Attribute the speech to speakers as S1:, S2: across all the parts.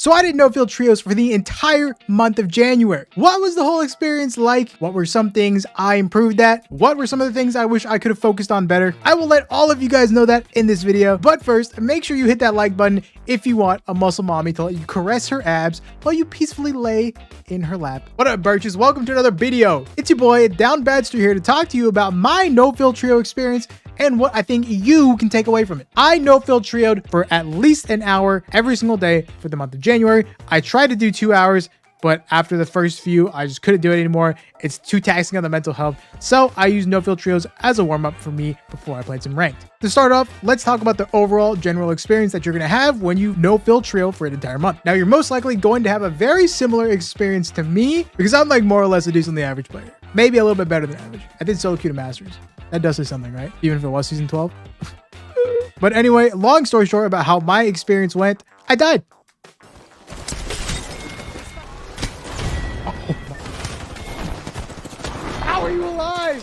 S1: So I did no-field trios for the entire month of January. What was the whole experience like? What were some things I improved at? What were some of the things I wish I could have focused on better? I will let all of you guys know that in this video. But first, make sure you hit that like button if you want a muscle mommy to let you caress her abs while you peacefully lay in her lap. What up, Birches? Welcome to another video. It's your boy, Down Badster here to talk to you about my no-field trio experience and what I think you can take away from it. I no-field trioed for at least an hour every single day for the month of January. I tried to do 2 hours, but after the first few, I just couldn't do it anymore. It's too taxing on the mental health. So I used no-field trios as a warm-up for me before I played some ranked. To start off, let's talk about the overall general experience that you're gonna have when you no-field trio for an entire month. Now, you're most likely going to have a very similar experience to me because I'm like more or less a decently average player. Maybe a little bit better than average. I did solo queue to Masters. That does say something, right? Even if it was season 12. But anyway, long story short about how my experience went, I died. How are you alive?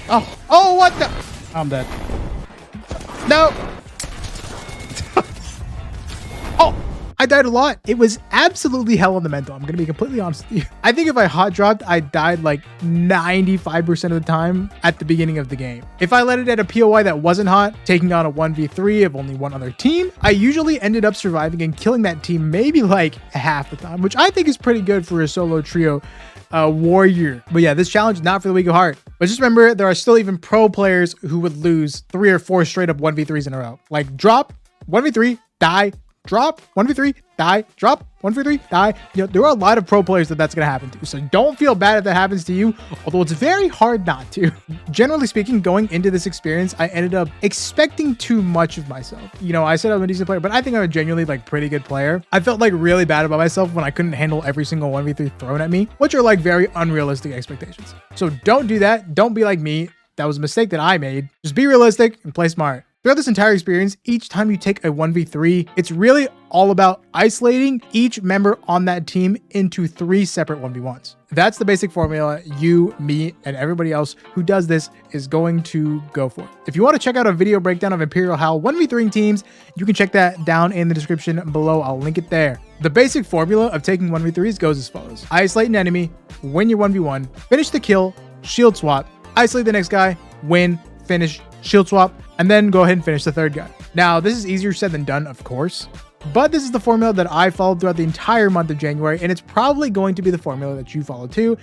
S1: Oh, what the? I'm dead. No. Oh, I died a lot. It was absolutely hell on the mental. I'm going to be completely honest with you. I think if I hot dropped, I died like 95% of the time at the beginning of the game. If I let it at a POI that wasn't hot, taking on a 1v3 of only one other team, I usually ended up surviving and killing that team maybe like half the time, which I think is pretty good for a solo trio warrior. But yeah, this challenge is not for the weak of heart. But just remember, there are still even pro players who would lose 3 or 4 straight up 1v3s in a row. Like drop, 1v3, die, drop, 1v3, die, drop, 1v3, die. You know, there are a lot of pro players that's going to happen to. So don't feel bad if that happens to you, although it's very hard not to. Generally speaking, going into this experience, I ended up expecting too much of myself. You know, I said I'm a decent player, but I think I'm a genuinely like pretty good player. I felt like really bad about myself when I couldn't handle every single 1v3 thrown at me, which are like very unrealistic expectations. So don't do that. Don't be like me. That was a mistake that I made. Just be realistic and play smart. Throughout this entire experience, each time you take a 1v3, it's really all about isolating each member on that team into 3 separate 1v1s. That's the basic formula you, me, and everybody else who does this is going to go for. If you want to check out a video breakdown of Imperial Hal 1v3 teams, you can check that down in the description below. I'll link it there. The basic formula of taking 1v3s goes as follows. Isolate an enemy, win your 1v1, finish the kill, shield swap, isolate the next guy, win, finish, shield swap, and then go ahead and finish the third guy. Now, this is easier said than done, of course, but this is the formula that I followed throughout the entire month of January, and it's probably going to be the formula that you follow too,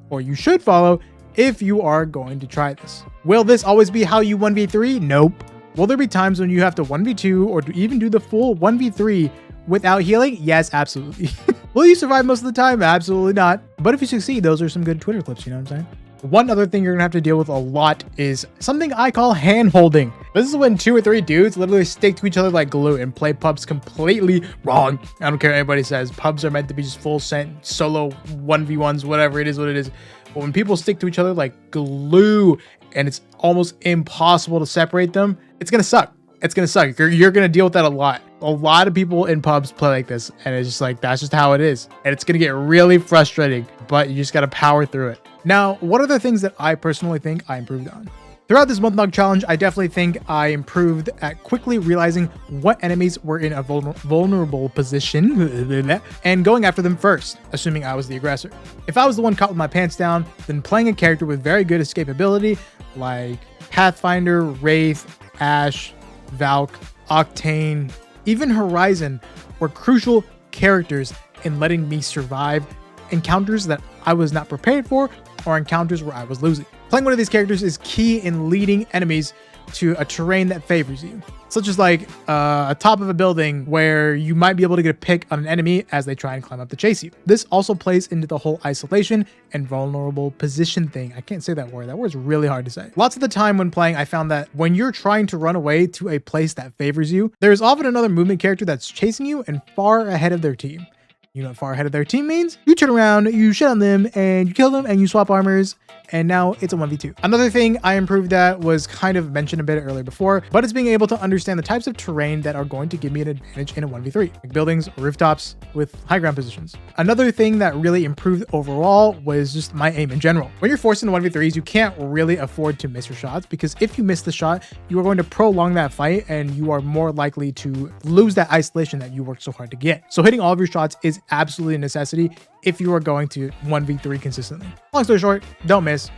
S1: or you should follow if you are going to try this. Will this always be how you 1v3? Nope. Will there be times when you have to 1v2 or to even do the full 1v3 without healing? Yes, absolutely. Will you survive most of the time? Absolutely not. But if you succeed, those are some good Twitter clips, you know what I'm saying? One other thing you're gonna have to deal with a lot is something I call hand holding. This is when 2 or 3 dudes literally stick to each other like glue and play pubs completely wrong. I don't care what anybody says. Pubs are meant to be just full sent solo 1v1s, whatever it is, what it is. But when people stick to each other like glue and it's almost impossible to separate them, it's gonna suck. It's gonna suck. You're gonna deal with that a lot. A lot of people in pubs play like this, and it's just like, that's just how it is. And it's gonna get really frustrating, but you just gotta power through it. Now, what are the things that I personally think I improved on? Throughout this month-long challenge, I definitely think I improved at quickly realizing what enemies were in a vulnerable position and going after them first, assuming I was the aggressor. If I was the one caught with my pants down, then playing a character with very good escapability like Pathfinder, Wraith, Ashe, Valk, Octane, even Horizon were crucial characters in letting me survive encounters that I was not prepared for or encounters where I was losing. Playing one of these characters is key in leading enemies to a terrain that favors you, such as like a top of a building where you might be able to get a pick on an enemy as they try and climb up to chase you. This also plays into the whole isolation and vulnerable position thing. I can't say that word. That word's really hard to say. Lots of the time when playing, I found that when you're trying to run away to a place that favors you, there is often another movement character that's chasing you and far ahead of their team. You know what far ahead of their team means? You turn around, you shit on them, and you kill them, and you swap armors, and now it's a 1v2. Another thing I improved at was kind of mentioned a bit earlier before, but it's being able to understand the types of terrain that are going to give me an advantage in a 1v3, like buildings, rooftops with high ground positions. Another thing that really improved overall was just my aim in general. When you're forced into 1v3s, you can't really afford to miss your shots, because if you miss the shot, you are going to prolong that fight and you are more likely to lose that isolation that you worked so hard to get. So hitting all of your shots is absolutely a necessity if you are going to 1v3 consistently. Long story short, don't miss.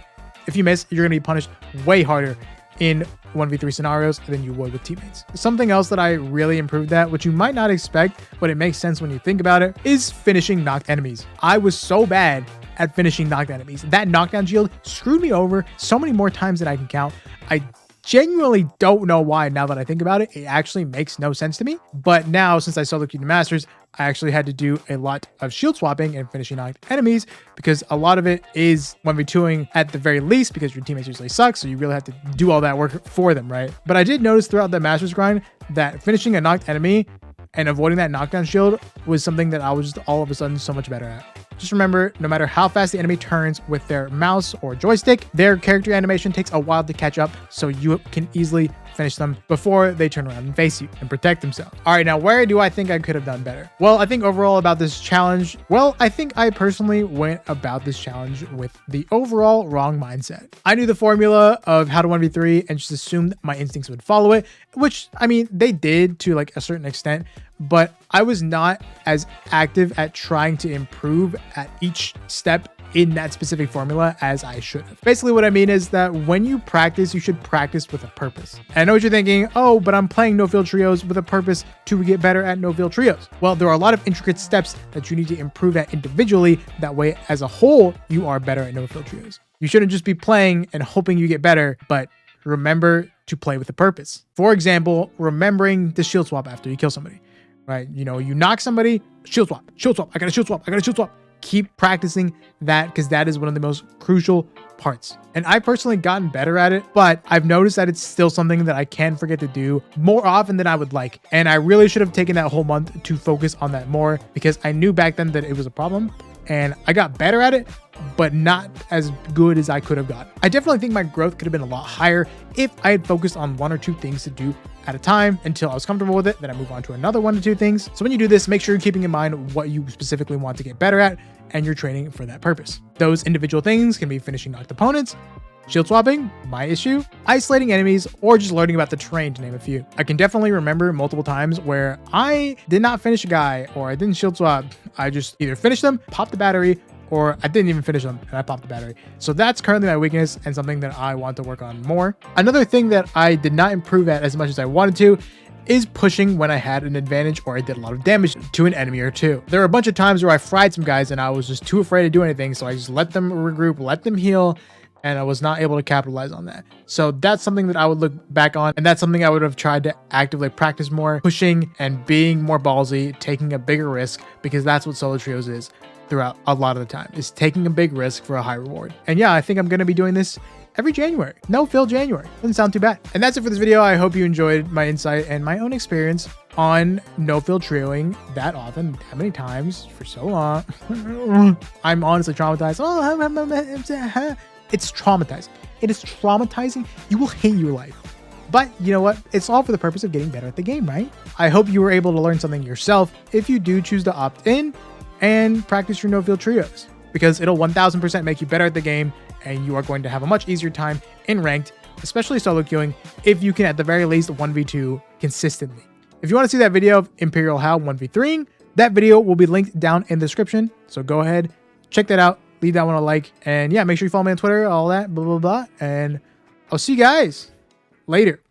S1: If you miss, you're going to be punished way harder in 1v3 scenarios than you would with teammates. Something else that I really improved at, which you might not expect, but it makes sense when you think about it, is finishing knocked enemies. I was so bad at finishing knocked enemies. That knockdown shield screwed me over so many more times than I can count. I genuinely don't know why. Now that I think about it, it actually makes no sense to me. But now, since I solo queued the Masters, I actually had to do a lot of shield swapping and finishing knocked enemies, because a lot of it is 1v2ing at the very least, because your teammates usually suck, so you really have to do all that work for them, right? But I did notice throughout the Masters grind that finishing a knocked enemy and avoiding that knockdown shield was something that I was just all of a sudden so much better at. Just remember, no matter how fast the enemy turns with their mouse or joystick, their character animation takes a while to catch up, so you can easily finish them before they turn around and face you and protect themselves. All right, now where do I think I could have done better? Well, I think overall about this challenge, I think I personally went about this challenge with the overall wrong mindset. I knew the formula of how to 1v3 and just assumed my instincts would follow it, which, I mean, they did to like a certain extent, but I was not as active at trying to improve at each step in that specific formula as I should have. Basically what I mean is that when you practice, you should practice with a purpose. And I know what you're thinking, oh, but I'm playing no-field trios with a purpose to get better at no-field trios. Well, there are a lot of intricate steps that you need to improve at individually. That way, as a whole, you are better at no-field trios. You shouldn't just be playing and hoping you get better, but remember to play with a purpose. For example, remembering to shield swap after you kill somebody, right? You know, you knock somebody, shield swap, I gotta shield swap. Keep practicing that, because that is one of the most crucial parts. And I've personally gotten better at it, but I've noticed that it's still something that I can forget to do more often than I would like. And I really should have taken that whole month to focus on that more, because I knew back then that it was a problem and I got better at it, but not as good as I could have gotten. I definitely think my growth could have been a lot higher if I had focused on 1 or 2 things to do at a time until I was comfortable with it. Then I move on to another 1 to 2 things. So when you do this, make sure you're keeping in mind what you specifically want to get better at, and you're training for that purpose. Those individual things can be finishing knocked opponents, shield swapping, my issue, isolating enemies, or just learning about the terrain, to name a few. I can definitely remember multiple times where I did not finish a guy, or I didn't shield swap. I just either finished them, popped the battery, or I didn't even finish them and I popped the battery. So that's currently my weakness and something that I want to work on more. Another thing that I did not improve at as much as I wanted to is pushing when I had an advantage or I did a lot of damage to an enemy or two. There are a bunch of times where I fried some guys and I was just too afraid to do anything, so I just let them regroup, let them heal, and I was not able to capitalize on that. So that's something that I would look back on, and that's something I would have tried to actively practice more, pushing and being more ballsy, taking a bigger risk, because that's what solo trios is throughout a lot of the time, is taking a big risk for a high reward. And yeah, I think I'm going to be doing this every January. No fill January. Doesn't sound too bad. And that's it for this video. I hope you enjoyed my insight and my own experience on no fill trioing that often, that many times for so long. I'm honestly traumatized. It's traumatizing. It is traumatizing. You will hate your life. But you know what? It's all for the purpose of getting better at the game, right? I hope you were able to learn something yourself if you do choose to opt in and practice your no-field trios, because it'll 1000% make you better at the game, and you are going to have a much easier time in ranked, especially solo queuing, if you can at the very least 1v2 consistently. If you want to see that video of Imperial Hal 1v3ing, that video will be linked down in the description, so go ahead, check that out, leave that one a like, and yeah, make sure you follow me on Twitter, all that, blah, blah, blah, and I'll see you guys later.